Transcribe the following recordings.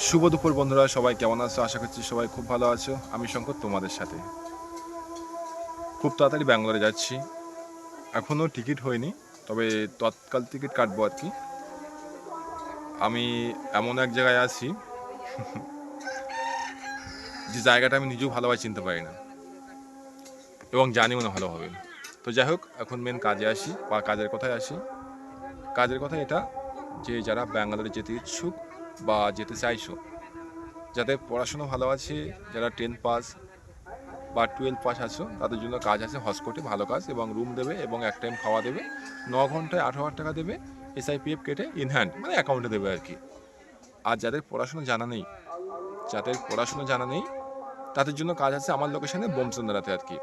শুভ দুপুর বন্ধুরা, সবাই কেমন আছো? আশা করছি সবাই খুব ভালো আছো। আমি শঙ্কর তোমাদের সাথে। খুব তাড়াতাড়ি ব্যাঙ্গালোরে যাচ্ছি। এখনও টিকিট হয়নি, তবে তৎকাল টিকিট কাটবো আর কি। আমি এমন এক জায়গায় আছি যে জায়গাটা আমি নিজেও ভালোভাবে চিনতে পারি না এবং জানিও না ভালোভাবে। তো যাই হোক, এখন মেন কাজে আসি বা কাজের কথায় আসি। কাজের কথা এটা যে যারা ব্যাঙ্গালোরে যেতে ইচ্ছুক বা যেতে চাইছো, যাদের পড়াশোনা ভালো আছে, যারা 10 পাস বা 12 পাস আছো, তাদের জন্য কাজ আছে হসকোটে, ভালো কাজ, এবং রুম দেবে এবং এক টাইম খাওয়া দেবে। 9 ঘন্টায় 18,000 টাকা দেবে, SIPF কেটে ইন হ্যান্ড, মানে অ্যাকাউন্টে দেবে আর কি। আর যাদের পড়াশোনা জানা নেই, যাদের পড়াশোনা জানা নেই তাদের জন্য কাজ আছে আমার লোকেশনে বোমচন্দ্রাতে আর কি।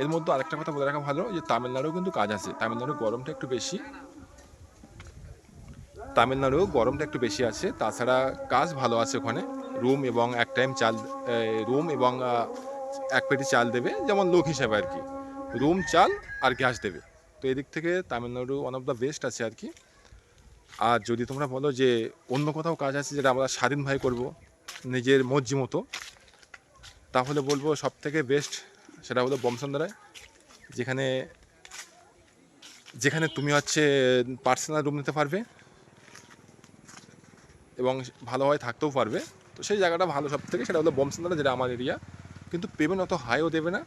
এর মধ্যে আরেকটা কথা বলে রাখা ভালো যে তামিলনাড়ু কিন্তু কাজ আছে। তামিলনাড়ু গরমটা একটু বেশি, তামিলনাড়ু গরমটা একটু বেশি আছে, তাছাড়া কাজ ভালো আছে ওখানে। রুম এবং এক টাইম চাল, রুম এবং এক পেটি চাল দেবে, যেমন লোক হিসাবে আর কি। রুম, চাল আর গ্যাস দেবে। তো এদিক থেকে Tamil Nadu one of the best আছে আর কি। আর যদি তোমরা বলো যে অন্য কোথাও কাজ আছে যেটা আমরা স্বাধীনভাবে করব নিজের মর্জি মতো, তাহলে বলবো সব থেকে বেস্ট সেটা হলো বমসন্দ্রায়, যেখানে যেখানে তুমি হচ্ছে পার্সোনাল রুম নিতে পারবে এবং ভালোভাবে থাকতেও পারবে। তো সেই জায়গাটা ভালো সব থেকে, সেটা হলো বমসন্দ্রা, যেটা আমার এরিয়া। কিন্তু পেমেন্ট অত হাইও দেবে না।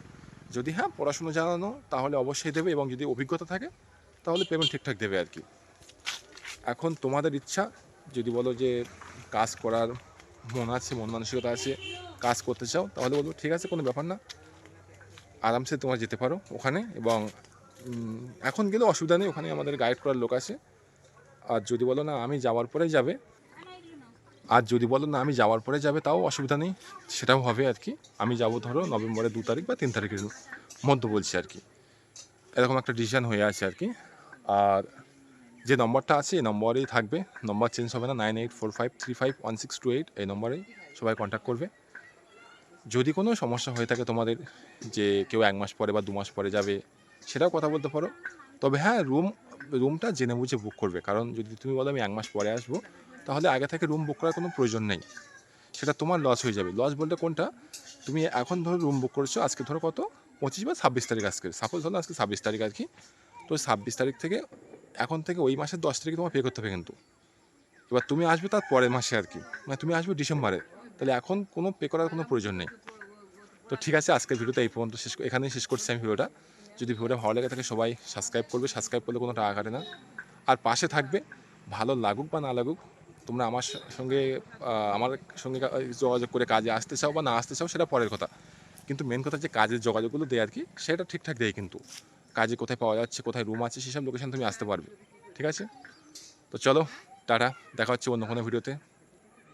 যদি হ্যাঁ পড়াশুনো জানানো, তাহলে অবশ্যই দেবে, এবং যদি অভিজ্ঞতা থাকে তাহলে পেমেন্ট ঠিকঠাক দেবে আর কি। এখন তোমাদের ইচ্ছা, যদি বলো যে কাজ করার মন আছে, মন মানসিকতা আছে, কাজ করতে চাও, তাহলে বলবো ঠিক আছে, কোনো ব্যাপার না, আরামসে তোমরা যেতে পারো ওখানে। এবং এখন গেলে অসুবিধা নেই, ওখানে আমাদের গাইড করার লোক আছে। আর যদি বলো না আমি যাওয়ার পরে যাবে, তাও অসুবিধা নেই, সেটাও হবে আর কি। আমি যাব ধরো নভেম্বরের 2 তারিখ বা 3 তারিখের মধ্যে বলছি আর কি। এরকম একটা ডিসিশান হয়ে আছে আর কি। আর যে নম্বরটা আছে এই নম্বরেই থাকবে, নম্বর চেঞ্জ হবে না। 9845351628, এই নম্বরেই সবাই কন্ট্যাক্ট করবে। যদি কোনো সমস্যা হয়ে থাকে তোমাদের, যে কেউ 1 মাস পরে বা 2 মাস পরে যাবে, সেটাও কথা বলতে পারো। তবে হ্যাঁ, রুমটা জেনে বুঝে বুক করবে, কারণ যদি তুমি বলো আমি 1 মাস পরে আসবো, তাহলে আগে থেকে রুম বুক করার কোনো প্রয়োজন নেই। সেটা তোমার লস হয়ে যাবে। লস বলতে কোনটা, তুমি এখন ধরো রুম বুক করেছো, আজকে ধরো কত, 25 বা 26 তারিখ, আজকে সাপোজ হলো আজকে 26 তারিখ আর কি। তো 26 তারিখ থেকে, এখন থেকে ওই মাসের 10 তারিখে তোমার পে করতে হবে কিন্তু। এবার তুমি আসবে তার পরের মাসে আর কি, মানে তুমি আসবে ডিসেম্বরে, তাহলে এখন কোনো পে করার কোনো প্রয়োজন নেই। তো ঠিক আছে, আজকের ভিডিওটা এই পর্যন্ত এখানেই শেষ করছি আমি ভিডিওটা। যদি ভিডিওটা ভালো লেগে থাকে সবাই সাবস্ক্রাইব করবে, সাবস্ক্রাইব করলে কোনো টাকা কাটে না। আর পাশে থাকবে, ভালো লাগুক বা না লাগুক, তোমরা আমার সঙ্গে যোগাযোগ করে কাজে আসতে চাও বা না আসতে চাও সেটা পরের কথা। কিন্তু মেন কথা যে কাজের যোগাযোগগুলো দেয় আর কি, সেটা ঠিকঠাক দেয় কিন্তু। কাজে কোথায় পাওয়া যাচ্ছে, কোথায় রুম আছে, সেসব লোকেশন তুমি আসতে পারবে। ঠিক আছে, তো চলো, টাটা, দেখা হচ্ছে অন্য কোনো ভিডিওতে।